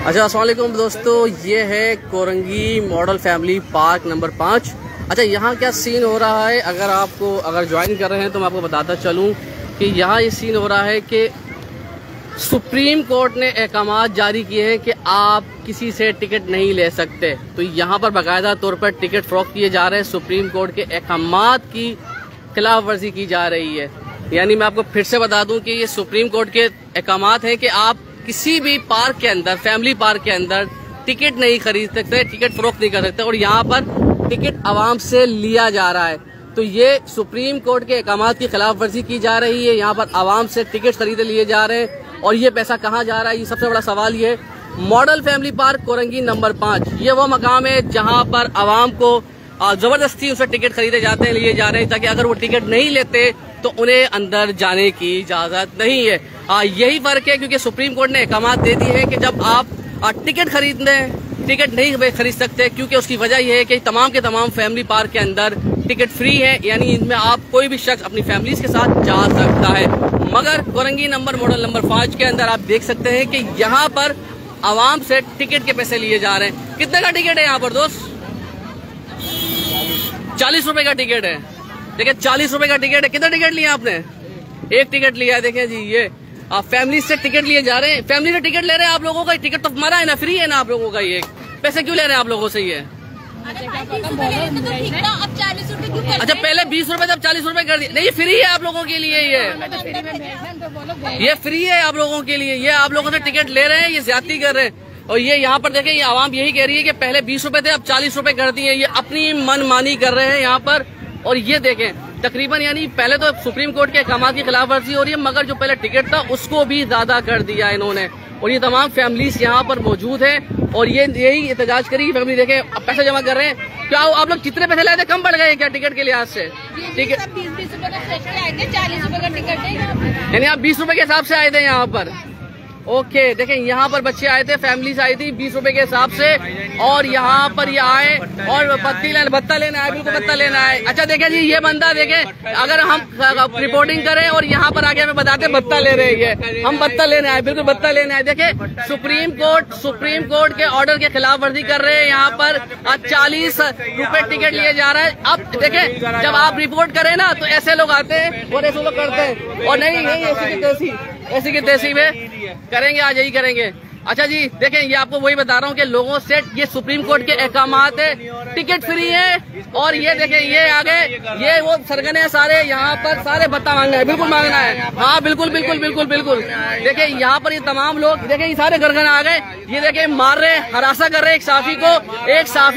अच्छा, अस्सलाम वालेकुम दोस्तों, ये है Korangi model family park number 5। अच्छा, यहाँ क्या सीन हो रहा है, अगर ज्वाइन कर रहे हैं तो मैं आपको बताता चलूँ कि यहाँ ये सीन हो रहा है कि सुप्रीम कोर्ट ने अहकामात जारी किए हैं कि आप किसी से टिकट नहीं ले सकते। तो यहाँ पर बाकायदा तौर पर टिकट फरोख्त किए जा रहे हैं। सुप्रीम कोर्ट के अहकामात की खिलाफ वर्जी की जा रही है। यानी मैं आपको फिर से बता दूं कि ये सुप्रीम कोर्ट के अहकामात हैं कि आप किसी भी पार्क के अंदर, फैमिली पार्क के अंदर टिकट नहीं खरीद सकते, टिकट फरोख्त नहीं कर सकते। और यहाँ पर टिकट आवाम से लिया जा रहा है। तो ये सुप्रीम कोर्ट के अहकामात की खिलाफ वर्जी की जा रही है। यहाँ पर आवाम से टिकट खरीदे लिए जा रहे हैं और ये पैसा कहाँ जा रहा है, ये सबसे बड़ा सवाल ये है। Model family park Korangi number 5 ये वो मकाम है जहाँ पर आवाम को जबरदस्ती उसे टिकट खरीदे जाते हैं, लिए जा रहे हैं, ताकि अगर वो टिकट नहीं लेते तो उन्हें अंदर जाने की इजाजत नहीं है। यही फर्क है, क्योंकि सुप्रीम कोर्ट ने अहकामात दे दिए हैं कि जब आप टिकट टिकट नहीं खरीद सकते, क्योंकि उसकी वजह यह है कि तमाम के तमाम फैमिली पार्क के अंदर टिकट फ्री है। यानी इनमें आप कोई भी शख्स अपनी फैमिलीज के साथ जा सकता है। मगर कोरंगी मॉडल नंबर 5 के अंदर आप देख सकते हैं कि यहाँ पर आवाम से टिकट के पैसे लिए जा रहे हैं। कितने का टिकट है यहाँ पर दोस्त? 40 रुपए का टिकट है। देखिए, 40 रुपए का टिकट है। कितना टिकट लिया आपने? एक टिकट लिया है। देखें जी, ये आप फैमिली से टिकट लिए जा रहे हैं। फैमिली से टिकट ले रहे हैं आप लोगों का। टिकट तो हमारा है ना, फ्री है ना आप लोगों का। ये पैसे क्यों ले रहे हैं आप लोगों से? ये अच्छा, पहले 20 रुपए जब 40 रुपए कर दिए। नहीं, ये फ्री है आप लोगों के लिए। ये फ्री है आप लोगों के लिए। ये आप लोगों से टिकट ले रहे हैं, ये ज्यादती कर रहे हैं। और ये यहाँ पर देखें, ये आवाम यही कह रही है कि पहले 20 रुपए थे, अब 40 रुपए कर दिए। ये अपनी मनमानी कर रहे हैं यहाँ पर। और ये देखें, तकरीबन यानी पहले तो सुप्रीम कोर्ट के अहकामात की खिलाफ वर्जी हो रही है, मगर जो पहले टिकट था उसको भी ज्यादा कर दिया इन्होंने। और ये तमाम फैमिलीज यहाँ पर मौजूद है और ये यही एहतजाज करी फैमिली। देखें, अब पैसे जमा कर रहे हैं। क्या आप लोग जितने पैसे लाए थे कम पड़ गए क्या टिकट के लिहाज से? टिकट 20 रुपए का 40 रुपए का टिकट है, यानी आप 20 रुपए के हिसाब से आए थे यहाँ पर। ओके, देखें, यहाँ पर बच्चे आए थे, फैमिलीज आई थी 20 रुपए के हिसाब से। और यहाँ पर ये आए और भत्ता लेना है, बिल्कुल भत्ता लेना है। अच्छा देखें जी, ये बंदा देखें, अगर हम रिपोर्टिंग करें और यहाँ पर आगे हमें बताते भत्ता ले रहे हैं, हम भत्ता लेना है, बिल्कुल भत्ता लेना है। देखें, सुप्रीम कोर्ट के ऑर्डर के खिलाफ वर्जी कर रहे हैं। यहाँ पर 40 रुपए टिकट लिए जा रहा है। अब देखें, जब आप रिपोर्ट करें ना तो ऐसे लोग आते हैं और ऐसे लोग करते हैं। और नहीं, ऐसी की तैसी में करेंगे, आज यही करेंगे। अच्छा जी, देखें, ये आपको वही बता रहा हूँ कि लोगों से ये सुप्रीम कोर्ट के अहकामात है, टिकट फ्री है। और ये देखें, ये आगे ये वो सरगने सारे यहाँ पर सारे भत्ता मांगना है, बिल्कुल मांगना है। हाँ, बिल्कुल बिल्कुल बिल्कुल बिल्कुल। देखें, यहाँ पर ये तमाम लोग, देखें, ये सारे गरगना आ गए। ये देखें, मार रहे, हरासा कर रहे एक साफी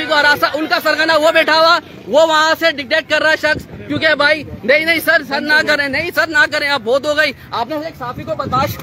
को हरासा। उनका सरगना वो बैठा हुआ, वो वहाँ से डिक्टेट कर रहा है शख्स, क्योंकि भाई नहीं सर ना करें, नहीं सर ना करें, आप बहुत हो गई। आपने एक साफी को बर्दाश्त